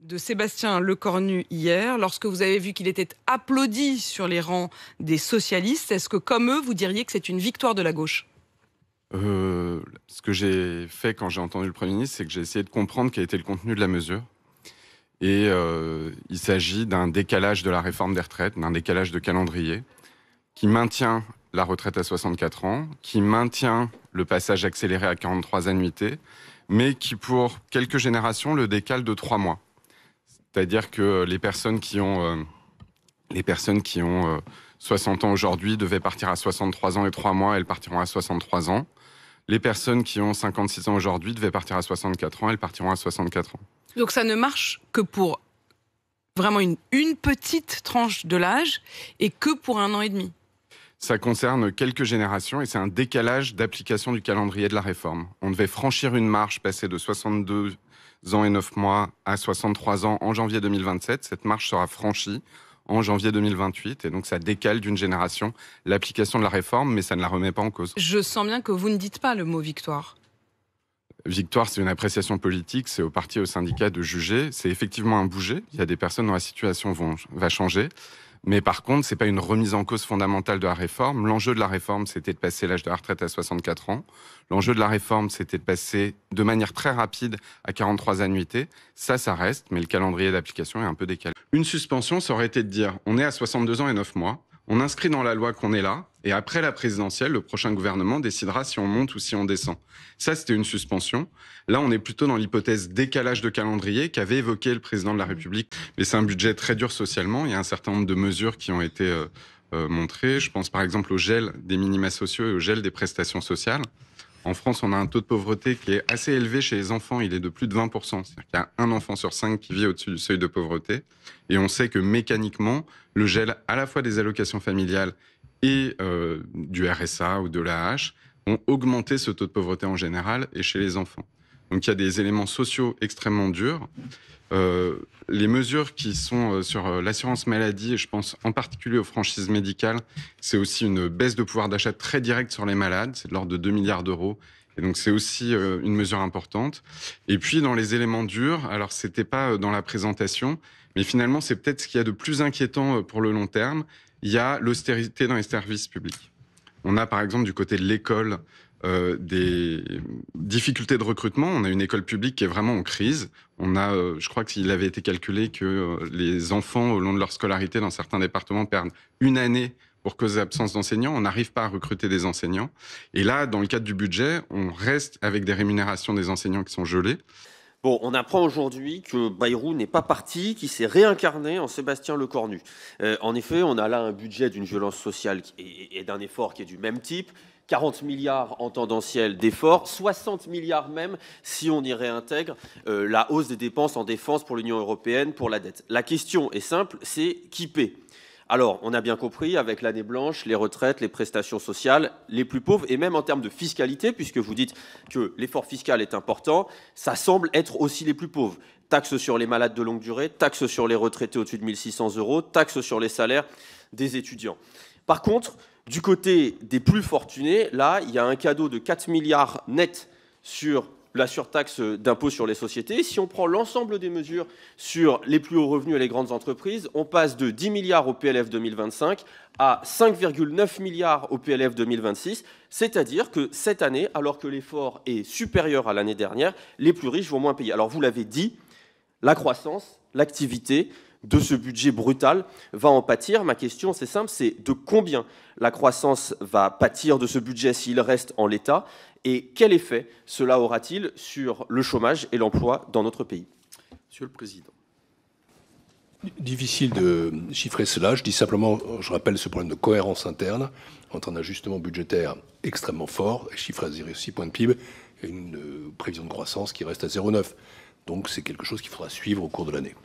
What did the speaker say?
de Sébastien Lecornu hier, lorsque vous avez vu qu'il était applaudi sur les rangs des socialistes. Est-ce que, comme eux, vous diriez que c'est une victoire de la gauche ? Ce que j'ai fait quand j'ai entendu le Premier ministre, c'est que j'ai essayé de comprendre quel était le contenu de la mesure. Et il s'agit d'un décalage de la réforme des retraites, d'un décalage de calendrier, qui maintient la retraite à 64 ans, qui maintient le passage accéléré à 43 annuités, mais qui, pour quelques générations, le décale de 3 mois. C'est-à-dire que les personnes qui ont 60 ans aujourd'hui devaient partir à 63 ans et 3 mois, elles partiront à 63 ans. Les personnes qui ont 56 ans aujourd'hui devaient partir à 64 ans, elles partiront à 64 ans. Donc ça ne marche que pour vraiment une petite tranche de l'âge et que pour 1 an et demi. Ça concerne quelques générations et c'est un décalage d'application du calendrier de la réforme. On devait franchir une marche, passer de 62 ans et 9 mois à 63 ans en janvier 2027. Cette marche sera franchie en janvier 2028 et donc ça décale d'une génération l'application de la réforme, mais ça ne la remet pas en cause. Je sens bien que vous ne dites pas le mot victoire. Victoire, c'est une appréciation politique, c'est au parti et au syndicat de juger. C'est effectivement un bouger. Il y a des personnes dont la situation va changer. Mais par contre, c'est pas une remise en cause fondamentale de la réforme. L'enjeu de la réforme, c'était de passer l'âge de la retraite à 64 ans. L'enjeu de la réforme, c'était de passer de manière très rapide à 43 annuités. Ça reste, mais le calendrier d'application est un peu décalé. Une suspension, ça aurait été de dire, on est à 62 ans et 9 mois, on inscrit dans la loi qu'on est là, et après la présidentielle, le prochain gouvernement décidera si on monte ou si on descend. Ça, c'était une suspension. Là, on est plutôt dans l'hypothèse décalage de calendrier qu'avait évoqué le président de la République. Mais c'est un budget très dur socialement. Il y a un certain nombre de mesures qui ont été montrées. Je pense par exemple au gel des minima sociaux et au gel des prestations sociales. En France, on a un taux de pauvreté qui est assez élevé chez les enfants. Il est de plus de 20%. C'est-à-dire qu'il y a 1 enfant sur 5 qui vit au-dessus du seuil de pauvreté. Et on sait que mécaniquement, le gel à la fois des allocations familiales et du RSA ou de l'AH ont augmenté ce taux de pauvreté en général et chez les enfants. Donc il y a des éléments sociaux extrêmement durs. Les mesures qui sont sur l'assurance maladie, et je pense en particulier aux franchises médicales, c'est aussi une baisse de pouvoir d'achat très directe sur les malades, c'est de l'ordre de 2 milliards d'euros. Et donc c'est aussi une mesure importante. Et puis dans les éléments durs, alors c'était pas dans la présentation, mais finalement c'est peut-être ce qu'il y a de plus inquiétant pour le long terme, il y a l'austérité dans les services publics. On a par exemple du côté de l'école des difficultés de recrutement. On a une école publique qui est vraiment en crise. On a, je crois qu'il avait été calculé que les enfants, au long de leur scolarité, dans certains départements, perdent 1 année pour cause d'absence d'enseignants. On n'arrive pas à recruter des enseignants. Et là, dans le cadre du budget, on reste avec des rémunérations des enseignants qui sont gelées. Bon, on apprend aujourd'hui que Bayrou n'est pas parti, qu'il s'est réincarné en Sébastien Lecornu. En effet, on a là un budget d'une violence sociale et d'un effort qui est du même type. 40 milliards en tendanciel d'efforts, 60 milliards même si on y réintègre la hausse des dépenses en défense pour l'Union européenne, pour la dette. La question est simple, c'est qui paie ? Alors, on a bien compris, avec l'année blanche, les retraites, les prestations sociales, les plus pauvres, et même en termes de fiscalité, puisque vous dites que l'effort fiscal est important, ça semble être aussi les plus pauvres. Taxes sur les malades de longue durée, taxes sur les retraités au-dessus de 1 600 €, taxes sur les salaires des étudiants. Par contre, du côté des plus fortunés, là, il y a un cadeau de 4 milliards net sur la surtaxe d'impôt sur les sociétés. Si on prend l'ensemble des mesures sur les plus hauts revenus et les grandes entreprises, on passe de 10 milliards au PLF 2025 à 5,9 milliards au PLF 2026. C'est-à-dire que cette année, alors que l'effort est supérieur à l'année dernière, les plus riches vont moins payer. Alors vous l'avez dit, la croissance, l'activité de ce budget brutal va en pâtir. Ma question, c'est simple, c'est de combien la croissance va pâtir de ce budget s'il reste en l'état et quel effet cela aura-t-il sur le chômage et l'emploi dans notre pays ? Monsieur le Président. Difficile de chiffrer cela. Je dis simplement, je rappelle ce problème de cohérence interne entre un ajustement budgétaire extrêmement fort, chiffré à 0,6 points de PIB, et une prévision de croissance qui reste à 0,9. Donc c'est quelque chose qu'il faudra suivre au cours de l'année.